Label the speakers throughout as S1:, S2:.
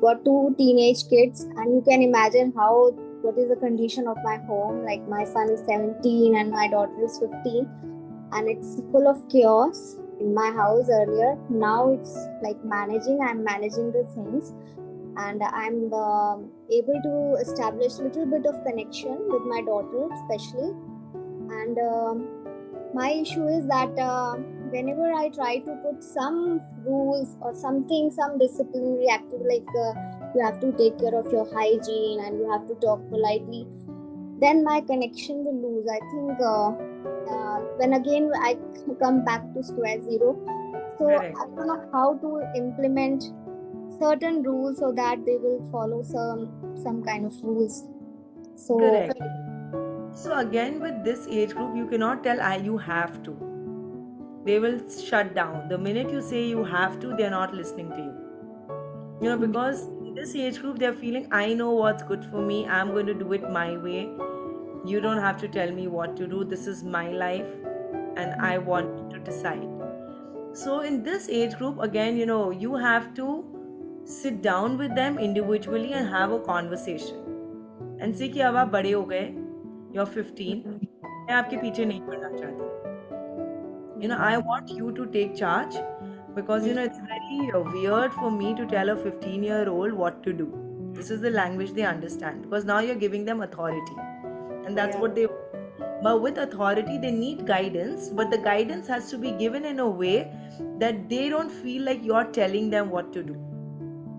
S1: got two teenage kids, and you can imagine what is the condition of my home. Like my son is 17 and my daughter is 15, and it's full of chaos in my house earlier. Now it's like I'm managing the things, and I'm able to establish little bit of connection with my daughter, especially. And my issue is that whenever I try to put some rules or something, some disciplinary activity, like you have to take care of your hygiene and you have to talk politely, then my connection will lose. I think when again I come back to square zero. So
S2: Correct.
S1: I don't know how to implement certain rules so that they will follow some kind of rules. So
S2: Correct. So again, with this age group, you cannot tell I you have to. They will shut down. The minute you say you have to, they're not listening to you. Because in this age group, they're feeling, I know what's good for me. I'm going to do it my way. You don't have to tell me what to do. This is my life and I want to decide. So in this age group, again, you have to sit down with them individually and have a conversation. And see कि अब आप बड़े हो गए, you're 15, मैं आपके पीछे नहीं पड़ना चाहती. I want you to take charge because, it's very weird for me to tell a 15-year-old what to do. This is the language they understand because now you're giving them authority. And that's
S1: yeah.
S2: what they. But with authority, they need guidance, but the guidance has to be given in a way that they don't feel like you're telling them what to do,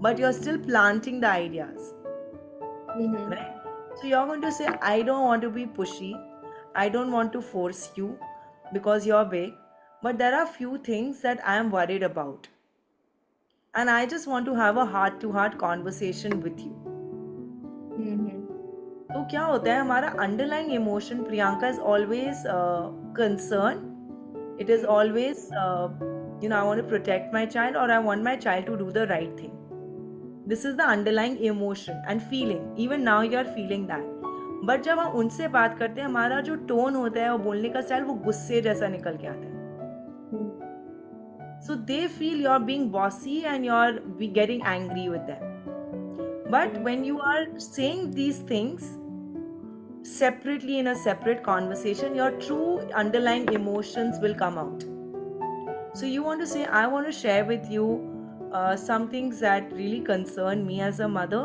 S2: but you're still planting the ideas,
S1: Mm-hmm.
S2: right? So you're going to say, I don't want to be pushy, I don't want to force you because you're big, but there are few things that I am worried about, and I just want to have a heart to heart conversation with you.
S1: Mm-hmm.
S2: तो क्या होता है हमारा underlying emotion Priyanka is always concern. It is always, I want to protect my child or I want my child to do the right thing. This is the underlying emotion and feeling. Even now you are feeling that. But जब हम उनसे बात करते हैं हमारा जो tone होता है और बोलने का स्टाइल वो गुस्से जैसा निकल के आता है. So they feel you're being bossy and you're getting angry with them. But when you are saying these things separately in a separate conversation, your true underlying emotions will come out. So you want to say, I want to share with you some things that really concern me as a mother,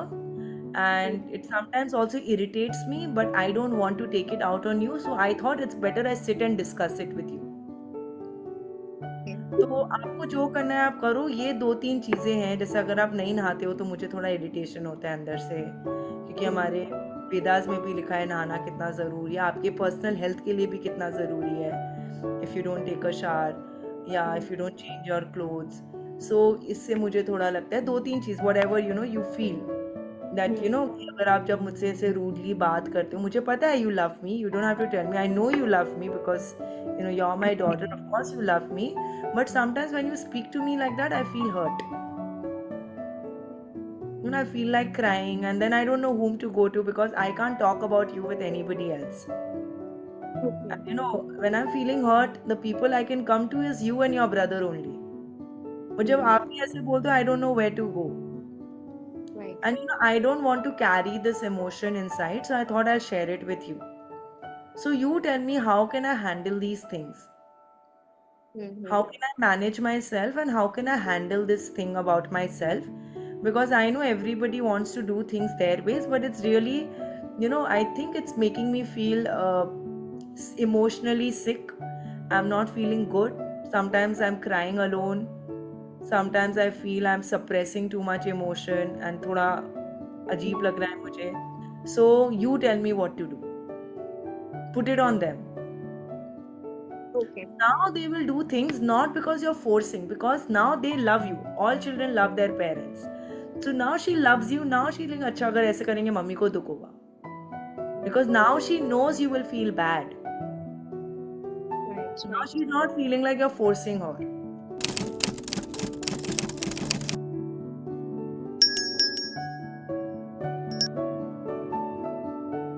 S2: and it sometimes also irritates me, but I don't want to take it out on you. So I thought it's better I sit and discuss it with you. तो आपको जो करना है आप करो. ये 2-3 चीज़ें हैं. जैसे अगर आप नहीं नहाते हो तो मुझे थोड़ा इरिटेशन होता है अंदर से, क्योंकि हमारे वेदास में भी लिखा है नहाना कितना ज़रूरी है, आपके पर्सनल हेल्थ के लिए भी कितना ज़रूरी है. If you don't take a shower या if you don't change your clothes. So इससे मुझे थोड़ा लगता है 2-3 चीज़ whatever you feel that कि अगर आप जब मुझसे ऐसे रूडली बात करते हो, मुझे पता है you love me, you don't have to tell me, I know you love me because you are my daughter, of course you love me, but sometimes when you speak to me like that I feel hurt. I feel like crying and then I don't know whom to go to because I can't talk about you with anybody else. And when I'm feeling hurt, the people I can come to is you and your brother only. But जब आप ही ऐसे बोलते हो, I don't know where to go.
S1: Right.
S2: And I don't want to carry this emotion inside, so I thought I'll share it with you. So you tell me, how can I handle these things? How can I manage myself and how can I handle this thing about myself? Because I know everybody wants to do things their ways, but it's really, I think it's making me feel emotionally sick. I'm not feeling good. Sometimes I'm crying alone. Sometimes I feel I'm suppressing too much emotion and थोड़ा अजीब लग रहा है मुझे. So you tell me what to do. Put it on them.
S1: Okay.
S2: Now they will do things not because you're forcing, because now they love you. All children love their parents. So now she loves you. Now she's like, अच्छा अगर ऐसे करेंगे mummy को दुख होगा. Because now she knows you will feel bad.
S1: Right.
S2: Now she's not feeling like you're forcing her.